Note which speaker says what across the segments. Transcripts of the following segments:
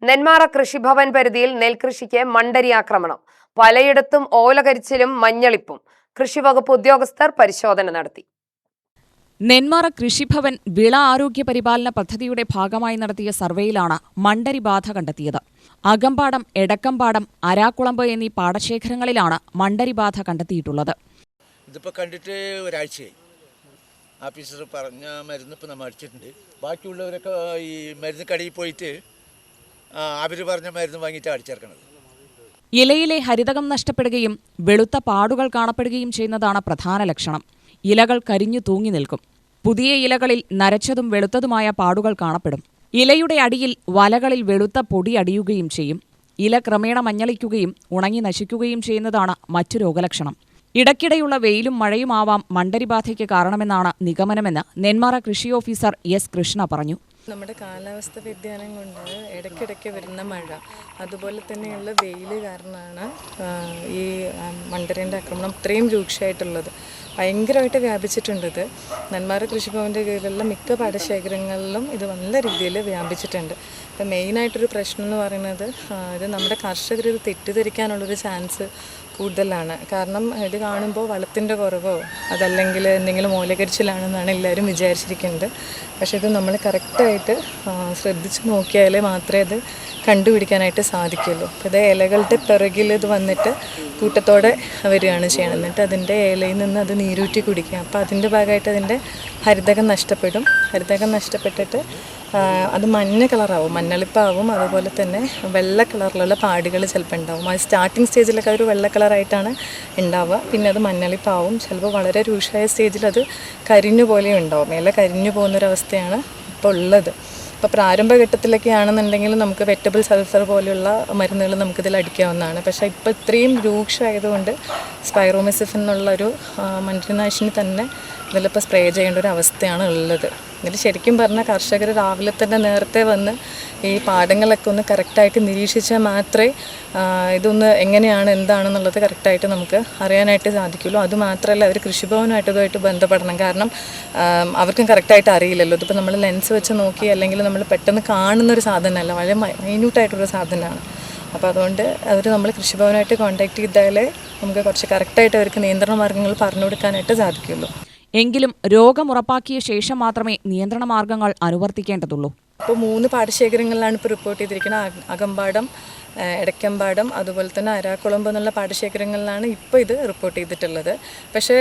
Speaker 1: നെന്മാറ കൃഷിഭവൻ പരിധിയിൽ നെൽകൃഷിക്ക് മണ്ടരി ആക്രമണം. പലയിടത്തും ഓലകരിച്ചിലും മഞ്ഞളിപ്പും. കൃഷിവകുപ്പ് ഉദ്യോഗസ്ഥർ പരിശോധന നടത്തി.
Speaker 2: നെന്മാറ കൃഷിഭവൻ വിള ആരോഗ്യ പരിപാലന പദ്ധതിയുടെ ഭാഗമായി നടത്തിയ സർവേയിലാണ് മണ്ടരി ബാധ കണ്ടെത്തിയത്. അകമ്പാടം, എടക്കമ്പാടം, അരാക്കുളമ്പ് എന്നീ പാടശേഖരങ്ങളിലാണ് മണ്ടരി ബാധ കണ്ടെത്തിയിട്ടുള്ളത്.
Speaker 3: ഇതിപ്പോൾ കണ്ടിട്ട് ഒരാഴ്ചയായി. ഓഫീസർ പറഞ്ഞ മരുന്ന് ഇപ്പോൾ നമ്മൾ അടിച്ചിട്ടുണ്ട്. ബാക്കിയുള്ളവരൊക്കെ ഈ മരുന്ന് കടയിൽ പോയിട്ട് അവർ പറഞ്ഞ മരുന്ന് വാങ്ങിയിട്ട് അടിച്ചിറക്കണത്.
Speaker 2: ഇലയിലെ ഹരിതകം നഷ്ടപ്പെടുകയും വെളുത്ത പാടുകൾ കാണപ്പെടുകയും ചെയ്യുന്നതാണ് പ്രധാന ലക്ഷണം. ഇലകൾ കരിഞ്ഞു തൂങ്ങി നിൽക്കും. പുതിയ ഇലകളിൽ നരച്ചതും വെളുത്തതുമായ പാടുകൾ കാണപ്പെടും. ഇലയുടെ അടിയിൽ വലകളിൽ വെളുത്ത പൊടി അടിയുകയും ചെയ്യും. ഇല ക്രമേണ മഞ്ഞളിക്കുകയും ഉണങ്ങി നശിക്കുകയും ചെയ്യുന്നതാണ് മറ്റു രോഗലക്ഷണം. ഇടയ്ക്കിടെയുള്ള വെയിലും മഴയുമാവാം മണ്ടരിബാധയ്ക്ക് കാരണമെന്നാണ് നിഗമനമെന്ന് നെന്മാറ കൃഷി ഓഫീസർ എസ് കൃഷ്ണ പറഞ്ഞു.
Speaker 4: നമ്മുടെ കാലാവസ്ഥ വ്യതിയാനം കൊണ്ട് ഇടയ്ക്കിടയ്ക്ക് വരുന്ന മഴ, അതുപോലെ തന്നെയുള്ള വെയിൽ കാരണമാണ് ഈ മണ്ടരിൻ്റെ ആക്രമണം ഇത്രയും രൂക്ഷമായിട്ടുള്ളത്. ഭയങ്കരമായിട്ട് വ്യാപിച്ചിട്ടുണ്ട്. നെന്മാറ കൃഷിഭവൻ്റെ കീഴിലുള്ള മിക്ക പാടശേഖരങ്ങളിലും ഇത് നല്ല രീതിയിൽ വ്യാപിച്ചിട്ടുണ്ട്. ഇപ്പം മെയിനായിട്ടൊരു പ്രശ്നം എന്ന് പറയുന്നത് ഇത് നമ്മുടെ കർഷകർ ഇത് തെറ്റിദ്ധരിക്കാനുള്ളൊരു ചാൻസ് കൂടുതലാണ്. കാരണം ഇത് കാണുമ്പോൾ വളത്തിൻ്റെ കുറവോ അതല്ലെങ്കിൽ എന്തെങ്കിലും മൂലകരിച്ചിലാണെന്നാണ് എല്ലാവരും വിചാരിച്ചിരിക്കുന്നത്. പക്ഷേ ഇത് നമ്മൾ കറക്റ്റായിട്ട് ശ്രദ്ധിച്ച് നോക്കിയാലേ മാത്രമേ ഇത് കണ്ടുപിടിക്കാനായിട്ട് സാധിക്കുള്ളൂ. അപ്പോൾ ഇത് ഇലകളുടെ പിറകിൽ ഇത് വന്നിട്ട് കൂട്ടത്തോടെ വരികയാണ് ചെയ്യണം. എന്നിട്ട് അതിൻ്റെ ഇലയിൽ നിന്ന് അത് നീരൂറ്റി കുടിക്കുക. അപ്പോൾ അതിൻ്റെ ഭാഗമായിട്ട് അതിൻ്റെ ഹരിതകം നഷ്ടപ്പെടും. ഹരിതകം നഷ്ടപ്പെട്ടിട്ട് അത് മഞ്ഞ കളറാവും, മഞ്ഞളിപ്പാവും. അതുപോലെ തന്നെ വെള്ള കളറിലുള്ള പാടുകൾ ചിലപ്പോൾ ഉണ്ടാവും. അത് സ്റ്റാർട്ടിങ് സ്റ്റേജിലൊക്കെ ഒരു വെള്ള കളറായിട്ടാണ് ഉണ്ടാവുക. പിന്നെ അത് മഞ്ഞളിപ്പാവും. ചിലപ്പോൾ വളരെ രൂക്ഷമായ സ്റ്റേജിൽ അത് കരിഞ്ഞു പോലെ ഉണ്ടാവും. ഇല കരിഞ്ഞു പോകുന്നൊരവസ്ഥയാണ് ഇപ്പോൾ ഉള്ളത്. ഇപ്പോൾ പ്രാരംഭഘട്ടത്തിലൊക്കെ ആണെന്നുണ്ടെങ്കിൽ നമുക്ക് വെറ്റബിൾ സൾഫർ പോലെയുള്ള മരുന്നുകൾ നമുക്കിതിൽ അടിക്കാവുന്നതാണ്. പക്ഷേ ഇപ്പോൾ ഇത്രയും രൂക്ഷമായതുകൊണ്ട് സ്പൈറോമെസിഫൻ എന്നുള്ളൊരു മണ്ടരിനാശിനി തന്നെ ഇതിലിപ്പോൾ സ്പ്രേ ചെയ്യേണ്ട ഒരു അവസ്ഥയാണ് ഉള്ളത്. ഇതിൽ ശരിക്കും പറഞ്ഞാൽ കർഷകർ രാവിലെ തന്നെ നേരത്തെ വന്ന് ഈ പാടങ്ങളൊക്കെ ഒന്ന് കറക്റ്റായിട്ട് നിരീക്ഷിച്ചാൽ മാത്രമേ ഇതൊന്ന് എങ്ങനെയാണ് എന്താണെന്നുള്ളത് കറക്റ്റായിട്ട് നമുക്ക് അറിയാനായിട്ട് സാധിക്കുള്ളൂ. അതുമാത്രമല്ല, അവർ കൃഷിഭവനുമായിട്ട് ഇതുമായിട്ട് ബന്ധപ്പെടണം. കാരണം അവർക്കും കറക്റ്റായിട്ട് അറിയില്ലല്ലോ. ഇതിപ്പോൾ നമ്മൾ ലെൻസ് വെച്ച് നോക്കി അല്ലെങ്കിൽ നമ്മൾ പെട്ടെന്ന് കാണുന്നൊരു സാധനമല്ല, വളരെ മൈന്യൂട്ടായിട്ടുള്ള സാധനമാണ്. അപ്പോൾ അതുകൊണ്ട് നമ്മൾ കൃഷിഭവനുമായിട്ട് കോൺടാക്ട് ചെയ്താലേ നമുക്ക് കുറച്ച് കറക്റ്റായിട്ട് അവർക്ക് നിയന്ത്രണ മാർഗ്ഗങ്ങൾ പറഞ്ഞു കൊടുക്കാനായിട്ട് സാധിക്കുള്ളൂ.
Speaker 2: എങ്കിലും രോഗമുറപ്പാക്കിയ ശേഷം മാത്രമേ നിയന്ത്രണ മാർഗ്ഗങ്ങൾ അനുവർത്തിക്കേണ്ടതുള്ളൂ.
Speaker 4: ഇപ്പോൾ 3 പാടശേഖരങ്ങളിലാണ് ഇപ്പോൾ റിപ്പോർട്ട് ചെയ്തിരിക്കുന്നത്. അകമ്പാടം, എടക്കമ്പാടം, അതുപോലെ തന്നെ അരാക്കുളമ്പ് എന്നുള്ള പാടശേഖരങ്ങളിലാണ് ഇപ്പോൾ ഇത് റിപ്പോർട്ട് ചെയ്തിട്ടുള്ളത്. പക്ഷേ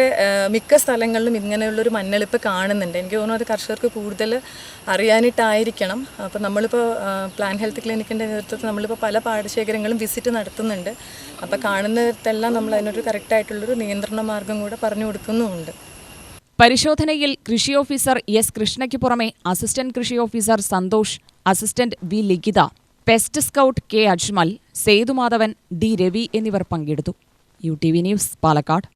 Speaker 4: മിക്ക സ്ഥലങ്ങളിലും ഇങ്ങനെയുള്ളൊരു മഞ്ഞളിപ്പ് കാണുന്നുണ്ട്. എനിക്ക് തോന്നുന്നു അത് കർഷകർക്ക് കൂടുതൽ അറിയാനായിട്ടായിരിക്കണം. അപ്പോൾ നമ്മളിപ്പോൾ പ്ലാൻ ഹെൽത്ത് ക്ലിനിക്കിൻ്റെ നേതൃത്വത്തിൽ നമ്മളിപ്പോൾ പല പാടശേഖരങ്ങളും വിസിറ്റ് നടത്തുന്നുണ്ട്. അപ്പോൾ കാണുന്നിടത്തെല്ലാം നമ്മൾ അതിനൊരു കറക്റ്റായിട്ടുള്ളൊരു നിയന്ത്രണ മാർഗ്ഗം കൂടെ പറഞ്ഞു കൊടുക്കുന്നുമുണ്ട്.
Speaker 2: പരിശോധനയിൽ കൃഷി ഓഫീസർ എസ് കൃഷ്ണയ്ക്ക് പുറമെ അസിസ്റ്റന്റ് കൃഷി officer Santhosh, assistant V Likhitha, pest scout K Ajmal, Sethumadhavan, D Ravi എന്നിവർ പങ്കെടുത്തു. UTV news, Palakkad.